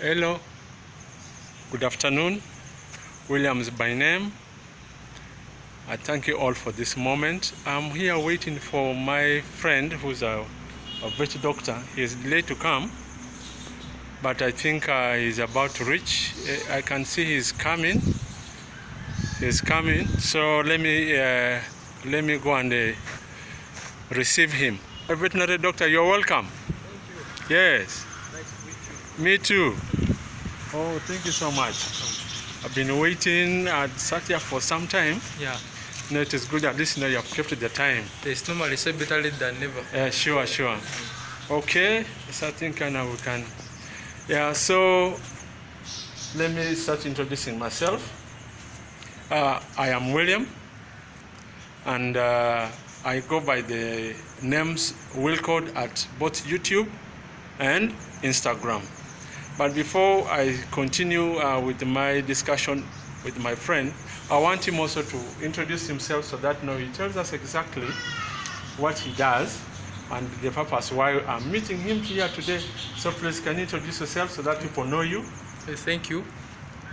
Hello, good afternoon. Williams by name. I thank you all for this moment. I'm here waiting for my friend who's a vet doctor. He's delayed to come, but I think he's about to reach. I can see he's coming. He's coming. So let me go and receive him. A veterinary doctor, you're welcome. Thank you. Yes. Nice to meet you. Me too. Oh, thank you so much. I've been waiting. I sat here for some time. Yeah. No, it is good at least you have kept the time. There's normally say better late than never. Sure. Okay, so I think now we can. Yeah, so let me start introducing myself. I am William, and I go by the names Wilcode at both YouTube and Instagram. But before I continue with my discussion with my friend, I want him also to introduce himself so that he tells us exactly what he does and the purpose why I'm meeting him here today. So please, can you introduce yourself so that people know you? Thank you.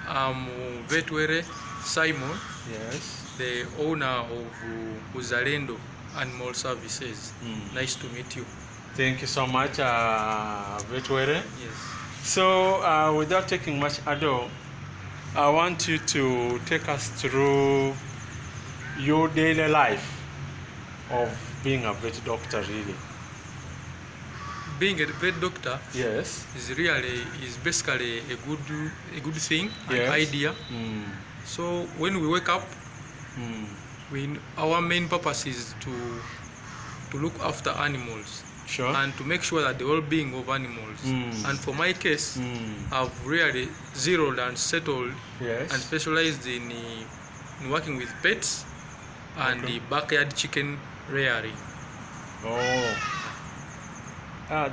I'm Vetwere Simon, Yes. the owner of Uzalendo Animal Services. Nice to meet you. Thank you so much, Vetwere. Yes. So without taking much ado, I want you to take us through your daily life of being a vet doctor, really. Being a vet doctor Yes. is basically a good thing, Yes. an idea. So when we wake up, our main purpose is to look after animals. Sure. And to make sure that the well-being of animals. And for my case, I've really zeroed and settled Yes. and specialized in working with pets and the backyard chicken rearing. Oh.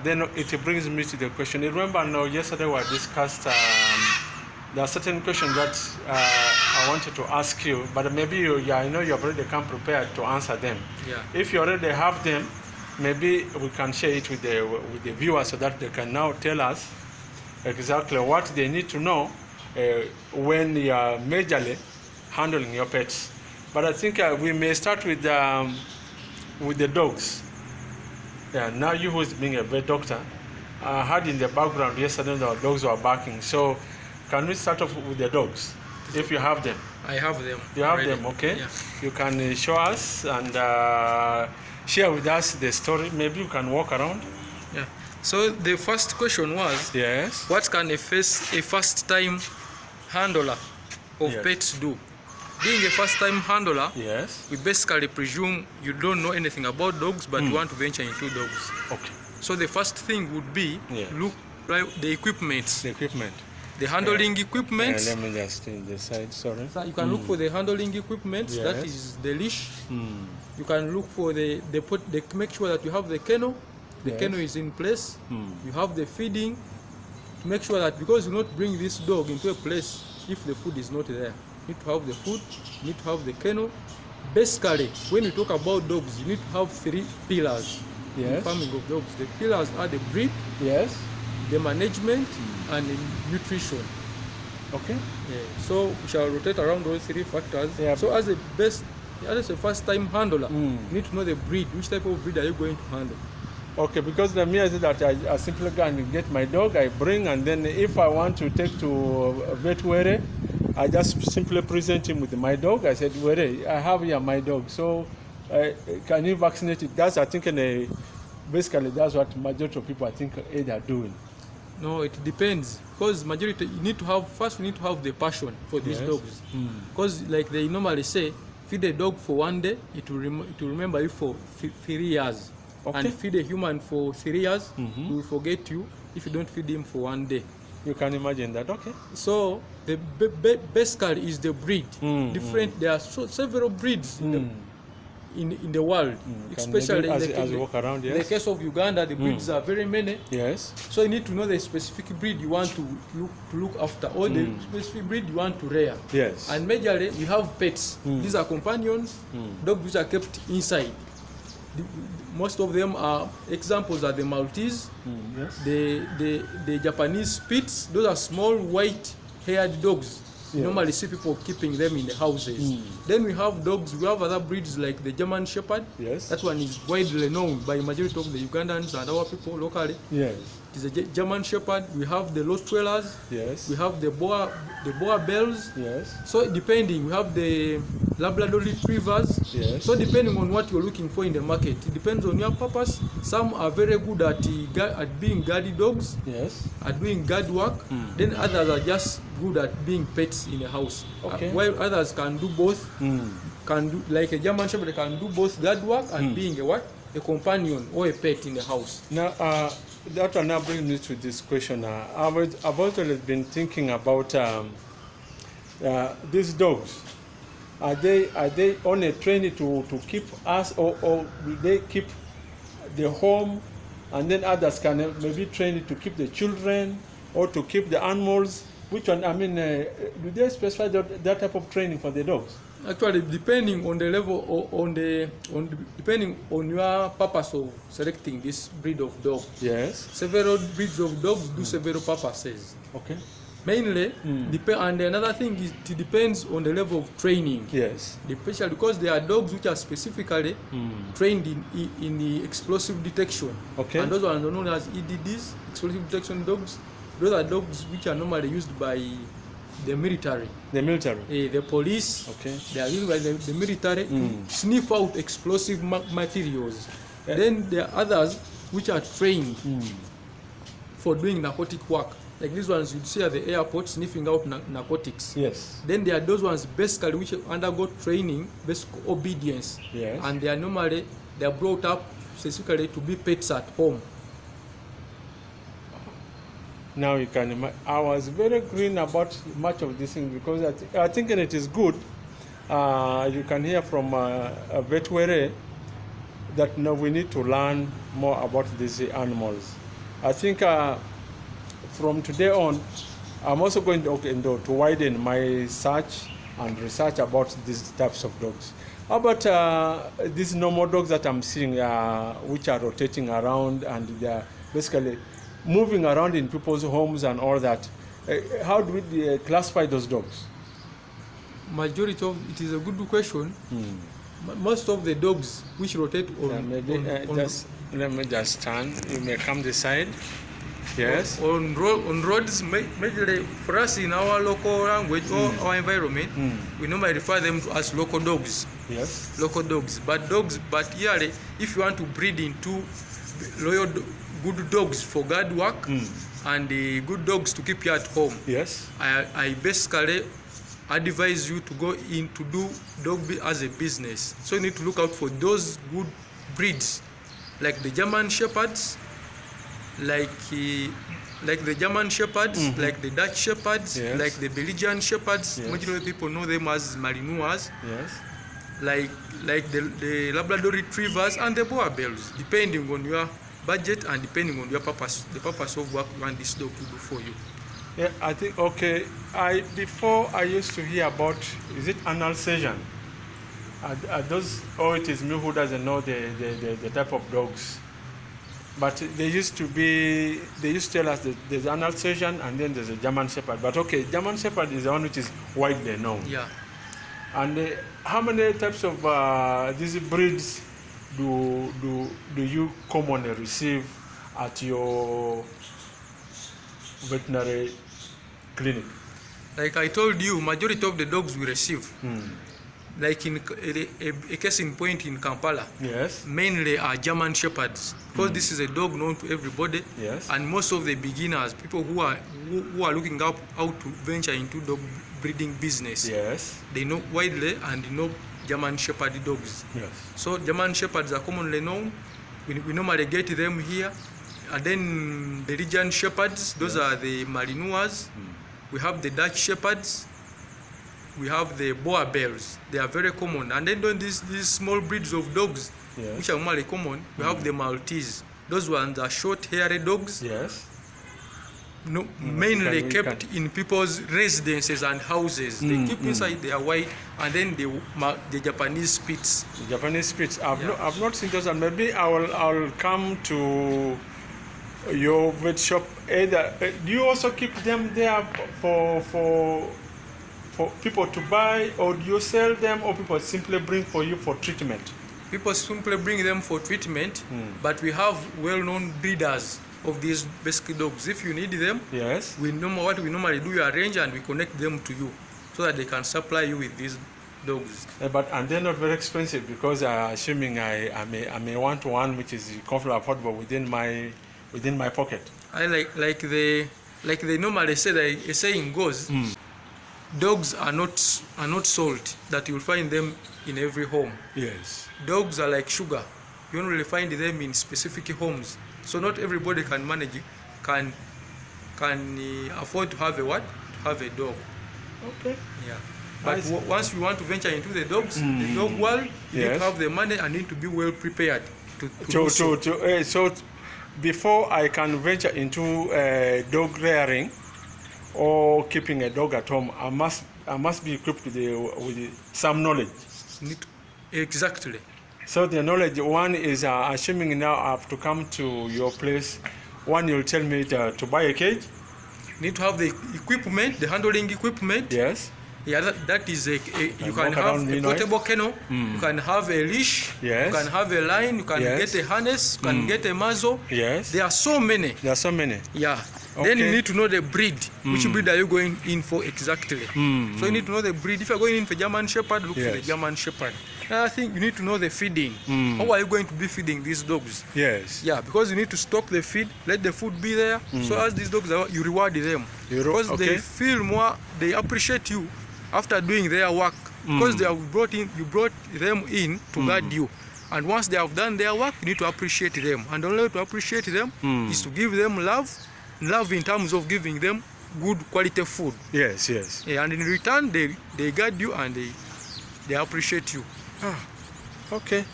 Then it brings me to the question. You remember now yesterday we discussed there are certain questions that I wanted to ask you, but maybe I know you've already come prepared to answer them. Yeah. If you already have them, maybe we can share it with the viewers so that they can now tell us exactly what they need to know when you are majorly handling your pets. But I think we may start with the dogs. Yeah, now you who's being a vet doctor, I heard in the background yesterday the dogs were barking. So can we start off with the dogs, if you have them? I have them. You have already. them, okay? Yeah. You can show us and share with us the story. Maybe you can walk around. Yeah. So the first question was, Yes. what can a first-time handler of Yes. pets do? Being a first-time handler, Yes. we basically presume you don't know anything about dogs, but you want to venture into dogs. Okay. So the first thing would be look right the equipment, The equipment. the handling equipment. Let me just in the side. Sorry. So you can look for the handling equipment. Yes. That is the leash. You can look for the make sure that you have the kennel. The Yes. kennel is in place. You have the feeding to make sure that, because you not bring this dog into a place if the food is not there. You need to have the food. You need to have the kennel. Basically, when you talk about dogs, you need to have 3 pillars in Yes. farming of dogs. The pillars are the breed, Yes. the management, and the nutrition. Okay. Yeah. So we shall rotate around those 3 factors. Yeah. So as a first-time handler, you need to know the breed. Which type of breed are you going to handle? Okay, because the me I said that I simply go and get my dog, I bring, and then if I want to take to vet Were, I just simply present him with my dog. I said, Were, I have here my dog, so can you vaccinate it? That's, I think, basically that's what majority of people I think are doing. No, it depends, because majority you need to have the passion for these Yes. dogs, because like they normally say, feed a dog for 1 day, it will remember you for 3 years. Okay. And feed a human for 3 years, he will forget you if you don't feed him for 1 day. You can imagine that, okay? So the basically is the breed. Different. There are several breeds in the world, especially as you walk around. in the case of Uganda, the breeds are very many. Yes. So you need to know the specific breed you want to look after, or the specific breed you want to rear. Yes. And majorly we have pets. These are companions, dogs which are kept inside. most of them are examples are the Maltese, Yes. the Japanese Spitz. Those are small white-haired dogs. You Yes. normally see people keeping them in the houses. Then we have dogs. We have other breeds like the German Shepherd. Yes. That one is widely known by majority of the Ugandans and our people locally. Yes. It is a German Shepherd. We have the Rottweilers. Yes. We have the Boer Bells. Yes. So depending, we have the Labrador Retrievers. Yes. So depending on what you're looking for in the market, it depends on your purpose. Some are very good at being guardy dogs, Yes. at doing guard work. Then others are just good at being pets in the house. Okay. While others can do both, can do like a German Shepherd can do both guard work and being a what? A companion or a pet in the house. Now, that will now bring me to this question. I've always been thinking about these dogs. Are they only trained to keep us, or do they keep the home, and then others can maybe train to keep the children or to keep the animals? Which one? I mean, do they specify that type of training for the dogs? Actually, depending on the level, depending on your purpose of selecting this breed of dog, Yes. several breeds of dogs do several purposes. Okay. Mainly, and another thing is it depends on the level of training. Yes. Especially because there are dogs which are specifically trained in the explosive detection. Okay. And those are known as EDDs, explosive detection dogs. Those are dogs which are normally used by the military, The military. the police. Okay. They are used by the military to sniff out explosive materials. Then there are others which are trained for doing narcotic work. Like these ones you see at the airport sniffing out narcotics. Yes. Then there are those ones basically which undergo training, basic obedience. Yes. And they are brought up specifically to be pets at home. Now you can imagine. I was very green about much of this thing because I think it is good. You can hear from a veterinary that we need to learn more about these animals. I think from today on, I'm also going to widen my search and research about these types of dogs. How about these normal dogs that I'm seeing, which are rotating around and they are basically moving around in people's homes and all that? How do we classify those dogs? Majority of it is a good question. Most of the dogs which rotate Let me just stand. You may come this side. Yes. On roads, majorly for us in our local language or our environment, we normally refer them to as local dogs. Yes. Local dogs. But here, if you want to breed into loyal, good dogs for guard work and good dogs to keep you at home, Yes. I basically advise you to go in to do dog as a business. So you need to look out for those good breeds, like the German Shepherds, like the German Shepherds, like the Dutch Shepherds, Yes. like the Belgian Shepherds. Yes. Majority of people know them as Malinois, Yes. like the Labrador Retrievers and the Boer Bells, depending on your budget and depending on your purpose, the purpose of what you want this dog to do for you. Yeah, I think before I used to hear about, is it anal season? Are those, or it is me who doesn't know the type of dogs? But they used to tell us that there's an Alsatian and then there's a German Shepherd. But okay, German Shepherd is the one which is widely known. Yeah. And how many types of these breeds do you commonly receive at your veterinary clinic? Like I told you, majority of the dogs we receive, like in a case in point in Kampala, Yes. mainly are German Shepherds, because this is a dog known to everybody. Yes. And most of the beginners, people who are looking up how to venture into dog breeding business, Yes. they know widely and they know German Shepherd dogs. Yes. So German Shepherds are commonly known. We normally get them here. And then the Belgian Shepherds, those are the Malinois. We have the Dutch Shepherds. We have the Boer Bells. They are very common. And then these small breeds of dogs, Yes. which are normally common, we have the Maltese. Those ones are short, hairy dogs. Yes. mainly we kept in people's residences and houses. They keep inside their white, and then the Japanese Spitz. The Japanese Spitz. Yeah. I've not seen those, and maybe I'll come to your vet shop. Either do you also keep them there for people to buy, or do you sell them, or people simply bring for you for treatment? People simply bring them for treatment, but we have well-known breeders of these basic dogs. If you need them, Yes. what we normally do, we arrange and we connect them to you so that they can supply you with these dogs. And they're not very expensive, because assuming I may want one which is comfortable, affordable within my pocket. I like they normally say, a saying goes, dogs are not salt that you'll find them in every home. Yes. Dogs are like sugar. You only find them in specific homes. So not everybody can manage, can afford to have a dog. Okay. Yeah. But once you want to venture into the dogs, the dog world, you need to have the money and need to be well prepared to do so. So before I can venture into dog rearing or keeping a dog at home, I must be equipped with some knowledge. Exactly. So the knowledge one is assuming now I have to come to your place. One, you'll tell me to buy a cage. You need to have the equipment, the handling equipment. Yes. Yeah, that is you can have a portable kennel. You can have a leash. Yes. You can have a line. You can get a harness. You can get a muzzle. Yes. There are so many. Yeah. Okay. Then you need to know the breed. Which breed are you going in for exactly? So you need to know the breed. If you're going in for German Shepherd, look for the German Shepherd. Another thing, you need to know the feeding. How are you going to be feeding these dogs? Yes. Yeah, because you need to stock the feed, let the food be there. So as these dogs are, you reward them. Because they feel more, they appreciate you after doing their work. Because you brought them in to guard you. And once they have done their work, you need to appreciate them. And the only way to appreciate them is to give them love in terms of giving them good quality food. Yes, yes. Yeah, and in return, they guard you and they appreciate you. Okay.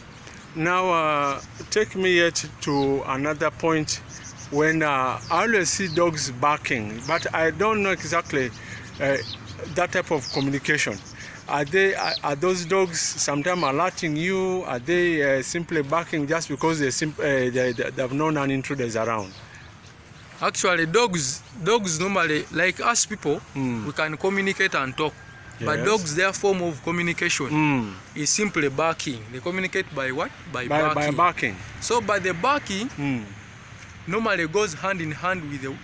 Now take me yet to another point when I always see dogs barking, but I don't know exactly that type of communication. Are those dogs sometimes alerting you? Are they simply barking just because they've known an intruders around? Actually, dogs normally, like us people, we can communicate and talk. Yes. But dogs, their form of communication is simply barking. They communicate by what? By barking. By barking. So by the barking, normally goes hand in hand with you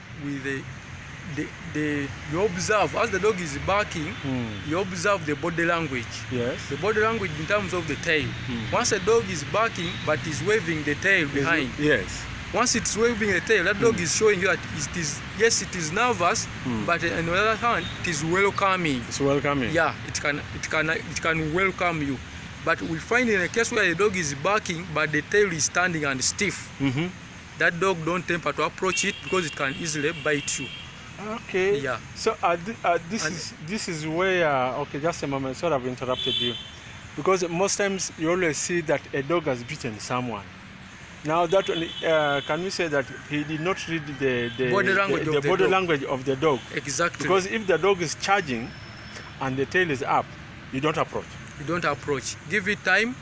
observe, as the dog is barking, you observe the body language. Yes. The body language in terms of the tail. Once a dog is barking but is waving the tail behind. Yes. Once it's waving the tail, that dog is showing you that it is nervous, but on the other hand, it is welcoming. It's welcoming. Yeah, it can welcome you. But we find in a case where the dog is barking, but the tail is standing and stiff. That dog don't temper to approach it because it can easily bite you. Okay. Yeah. So this is where okay, just a moment. Sorry, I've interrupted you, because most times you always see that a dog has bitten someone. Now that can we say that he did not read the body language of the dog? Exactly. Because if the dog is charging and the tail is up, you don't approach. You don't approach. Give it time.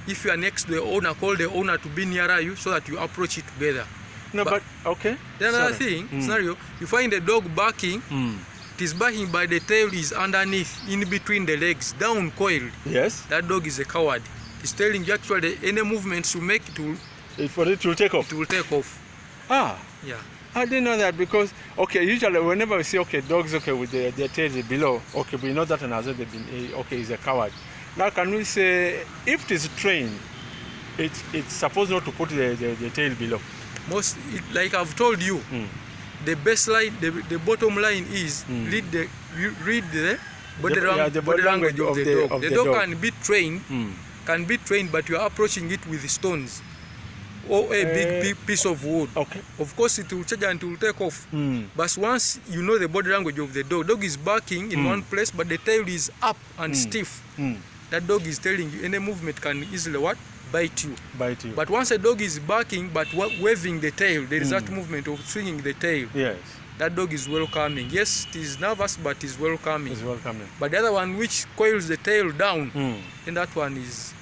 If you are next to the owner, call the owner to be nearer you so that you approach it together. No, but okay. Then another thing, scenario, you find the dog barking, it is barking but the tail is underneath, in between the legs, down coiled. Yes. That dog is a coward. It's telling you actually any movements you make, for it to take off. It will take off. Ah. Yeah. I didn't know that, because usually whenever we see dogs with their tails below, we know that another is a coward. Now can we say if it is trained, it's supposed not to put the tail below? Like I've told you, the baseline, the bottom line is read the body language of the dog. The dog can be trained, but you are approaching it with stones or a big piece of wood. Okay. Of course, it will charge and it will take off. But once you know the body language of the dog is barking in one place, but the tail is up and stiff. That dog is telling you any movement can easily bite you. But once a dog is barking but waving the tail, there is that movement of swinging the tail. Yes. that dog is welcoming. Yes, it is nervous, but is welcoming. It's welcoming. But the other one which coils the tail down, Mm. then that one is,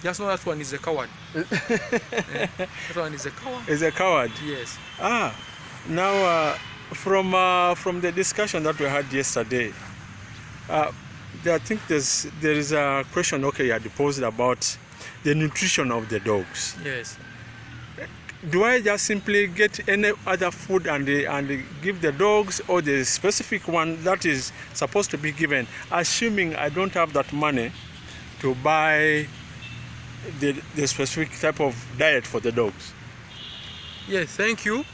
just know that one is a coward. That one is a coward. Is a coward. Yes. Now from the discussion that we had yesterday, I think there is a question you had posed about the nutrition of the dogs. Yes. Do I just simply get any other food and give the dogs, or the specific one that is supposed to be given, assuming I don't have that money to buy the specific type of diet for the dogs? Yes, thank you.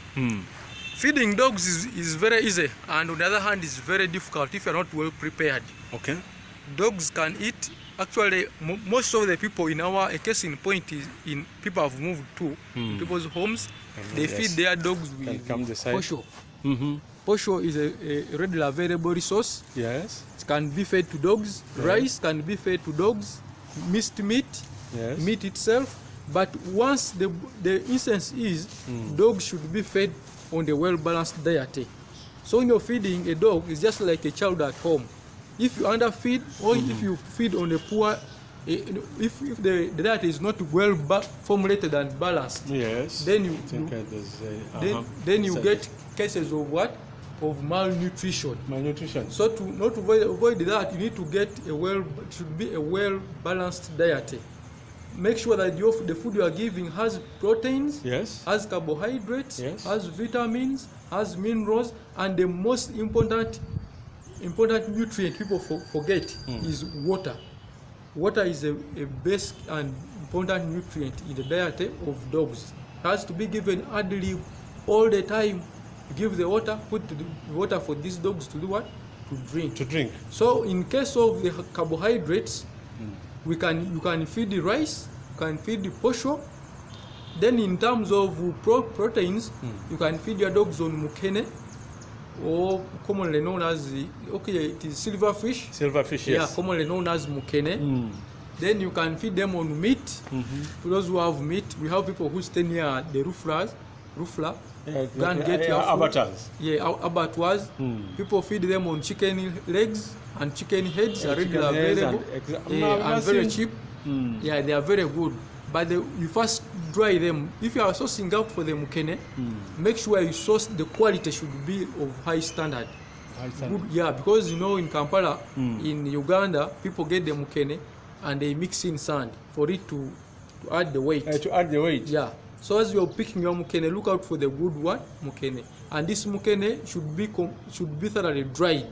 Feeding dogs is very easy, and on the other hand is very difficult if you're not well prepared. Okay. Dogs can eat. Actually, most of the people in our case in point is in people have moved to people's homes. They feed their dogs with posho. Posho is a readily available resource. Yes. It can be fed to dogs. Rice can be fed to dogs. Minced meat, meat itself. But once the instance is, dogs should be fed on the well-balanced diet. So when you're feeding a dog, it's just like a child at home. If you underfeed, or if you feed on a poor, if the diet is not well formulated and balanced, then you get cases of what? Of malnutrition. Malnutrition. So to not avoid that, you need to get should be a well balanced diet. Make sure that the food you are giving has proteins, has carbohydrates, has vitamins, has minerals, and the most important nutrient people forget is water. Water is a basic and important nutrient in the diet of dogs. It has to be given adly all the time. Give the water, put the water for these dogs to do what? To drink. To drink. So in case of the carbohydrates, you can feed the rice, you can feed the posho. Then in terms of proteins, you can feed your dogs on mukene, or commonly known as it is silverfish. Silverfish, yes. Yeah, commonly known as mukene. Then you can feed them on meat. For those who have meat, we have people who stay near the roofla. Go and get your food. Abattoirs. Yeah, abattoirs. People feed them on chicken legs and chicken heads. Are readily available and very cheap. Yeah, they are very good. But you first dry them. If you are sourcing out for the mukene, make sure you source the quality should be of high standard. Good, yeah, because in Kampala, in Uganda, people get the mukene and they mix in sand for it to add the weight. To add the weight. Yeah. So as you're picking your mukene, look out for the good mukene. And this mukene should be thoroughly dried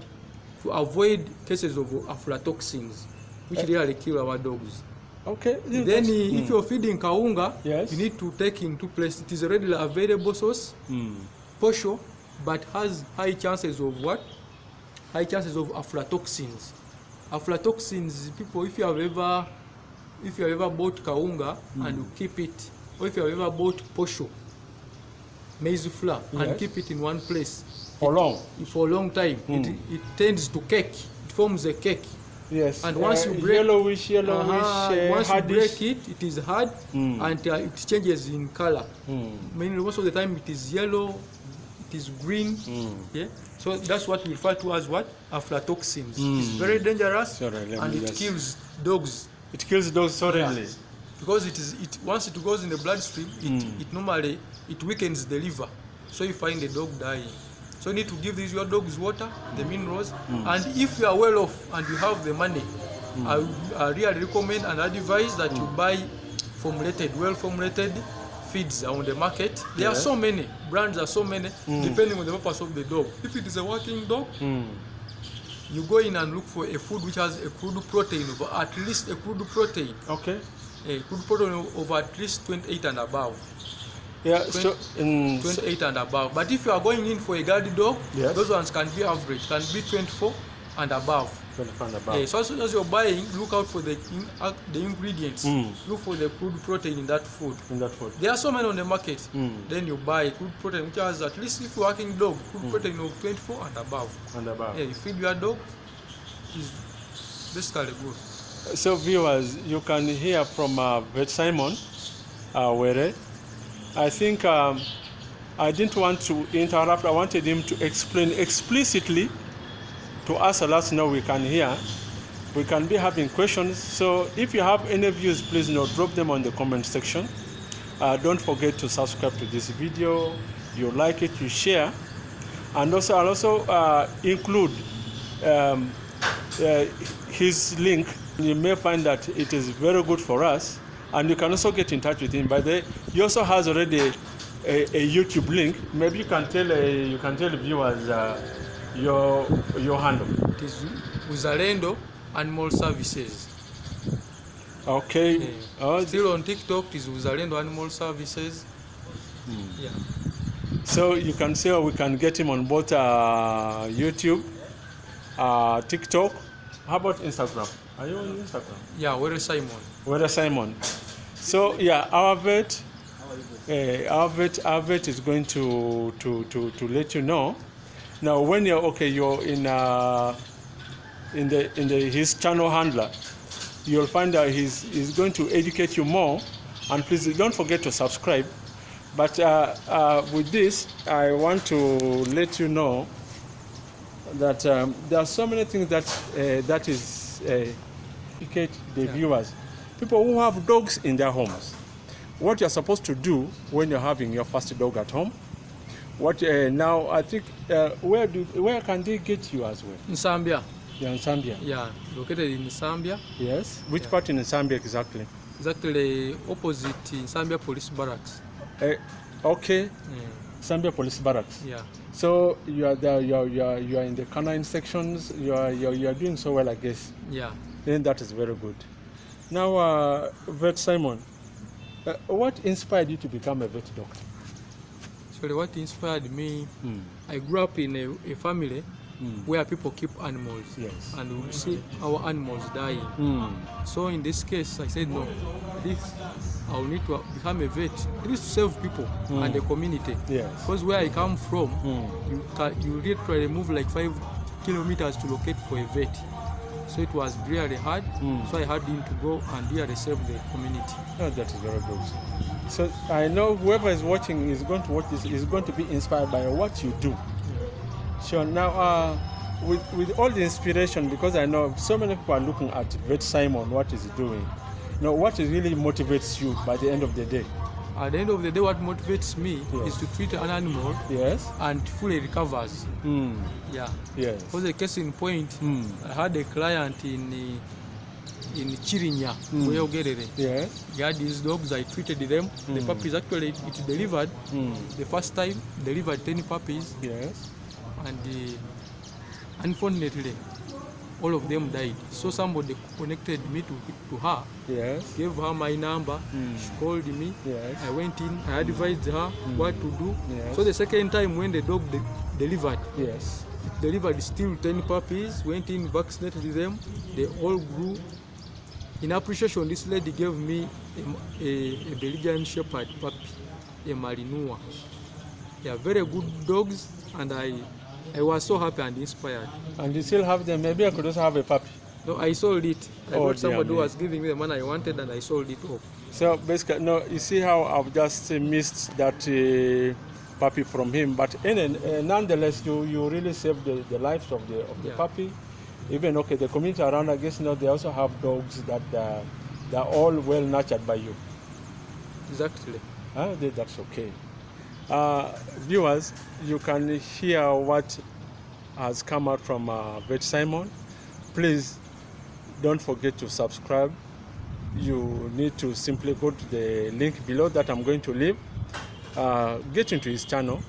to avoid cases of aflatoxins, which really kill our dogs. Okay. Then if you're feeding kaunga, you need to take into place. It is a readily available source, posho, but has high chances of what? High chances of aflatoxins. Aflatoxins, people, if you have ever bought kaunga and you keep it, or if you have ever bought posho, maize flour, and keep it in one place for a long time, it tends to cake. It forms a cake. Yes. And once you break yellowish, once you break it, it is hard and it changes in color. Mainly most of the time it is yellow, it is green. Yeah. So that's what we refer to as what? Aflatoxins. It's very dangerous and it kills dogs. It kills dogs thoroughly. Because once it goes in the bloodstream, it normally weakens the liver. So you find the dog dying. So you need to give your dogs water, the minerals, and if you are well off and you have the money, I really recommend and advise that you buy well-formulated feeds on the market. There are so many brands, are so many, depending on the purpose of the dog. If it is a working dog, you go in and look for a food which has a crude protein of at least a crude protein. Okay. A crude protein of at least 28 and above. Yeah, 28 and above. But if you are going in for a guard dog, those ones can be average, can be 24 and above. 24 and above. So as you're buying, look out for the ingredients. Look for the crude protein in that food. There are so many on the market. Then you buy crude protein, which has at least, if you're working dog, crude protein of 24 and above. You feed your dog, is basically good. So viewers, you can hear from Vet Simon Were. I think I didn't want to interrupt. I wanted him to explain explicitly to us so that we can hear. We can be having questions. So if you have any views, please drop them on the comment section. Don't forget to subscribe to this video. You like it, you share. And also, I'll also include his link. You may find that it is very good for us. And you can also get in touch with him. By the way, he also has already a YouTube link. Maybe you can tell the viewers your handle. It is Uzalendo Animal Services. Okay. Still on TikTok, it is Uzalendo Animal Services. Yeah. So you can see we can get him on both YouTube, TikTok. How about Instagram? Are you on Instagram? Yeah, Were Simon. Were Simon. So yeah, our vet is going to let you know. Now, when you're in his channel handler, you'll find out he's going to educate you more. And please don't forget to subscribe. But with this, I want to let you know that there are so many things that is educate the viewers. People who have dogs in their homes. What you're supposed to do when you're having your first dog at home. What now? I think where can they get you as well? In Zambia. You're in Zambia. Yeah, located in Zambia. Yes. Which part in Zambia exactly? Exactly opposite in Zambia Police Barracks. Okay. Zambia Police Barracks. Yeah. So you are there. You are in the canine sections. You are doing so well, I guess. Yeah. Then that is very good. Now, Vet Simon, what inspired you to become a vet doctor? Actually, what inspired me, I grew up in a family where people keep animals. Yes. And we see our animals dying. So in this case, I said, no, I will need to become a vet. It is to save people and the community. Yes. Because where I come from, you literally move like 5 kilometers to locate for a vet. So it was really hard. So I had him to go and really serve the community. Oh, that is very good. So I know whoever is watching is going to watch this is going to be inspired by what you do. So now, with all the inspiration, because I know so many people are looking at Vet Simon, what is he doing? Now, what really motivates you by the end of the day? At the end of the day, what motivates me is to treat an animal and fully recovers. Yeah. Yes. For the case in point, I had a client in Chirinya, Yes. He had these dogs, I treated them. The puppies actually it delivered. The first time delivered 10 puppies. Yes. And unfortunately, all of them died. So somebody connected me to her. Yes. Gave her my number. She called me. Yes. I went in. I advised her what to do. Yes. So the second time when the dog delivered, Yes. delivered still 10 puppies. Went in, vaccinated them. They all grew. In appreciation, this lady gave me a Belgian Shepherd puppy, a Malinois. They are very good dogs, and I was so happy and inspired. And you still have them? Maybe I could also have a puppy. No, I sold it. I got somebody who was giving me the money I wanted, and I sold it off. So basically, no, you see how I've just missed that puppy from him. But nonetheless, you really saved the lives of the puppy. Even the community around, I guess, they also have dogs that they're all well nurtured by you. Exactly. That's okay. Viewers, you can hear what has come out from Vet Simon. Please don't forget to subscribe. You need to simply go to the link below that I'm going to leave. Get into his channel,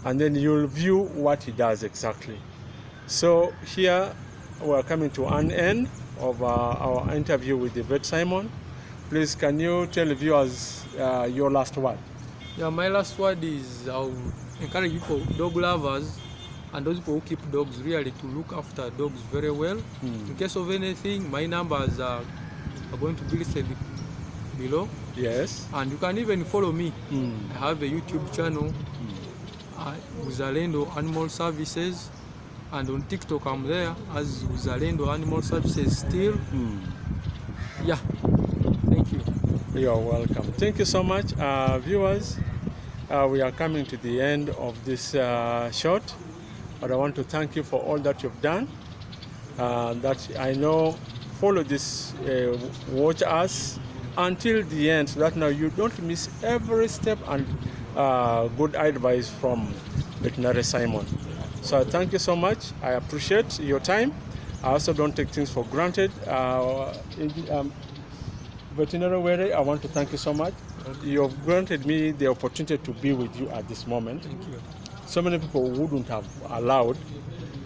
and then you'll view what he does exactly. So here we're coming to an end of our interview with the Vet Simon. Please, can you tell the viewers your last word? Yeah, my last word is I'll encourage people, dog lovers, and those people who keep dogs, really to look after dogs very well. In case of anything, my numbers are going to be listed below. Yes. And you can even follow me. I have a YouTube channel, Uzalendo Animal Services, and on TikTok I'm there as Uzalendo Animal Services still. Yeah. Thank you. You're welcome. Thank you so much, viewers. we are coming to the end of this shot, but I want to thank you for all that you've done. That I know, follow this, watch us until the end, so that now you don't miss every step and good advice from Veterinary Simon. So thank you so much. I appreciate your time. I also don't take things for granted. Veterinary Were, I want to thank you so much. You have granted me the opportunity to be with you at this moment. Thank you. So many people wouldn't have allowed,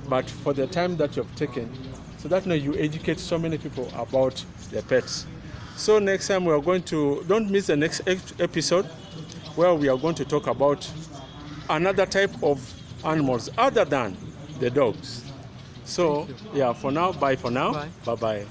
but for the time that you have taken, so that now you educate so many people about their pets. So next time we are going to, don't miss the next episode where we are going to talk about another type of animals other than the dogs. So yeah, for now, bye for now. Bye. Bye-bye.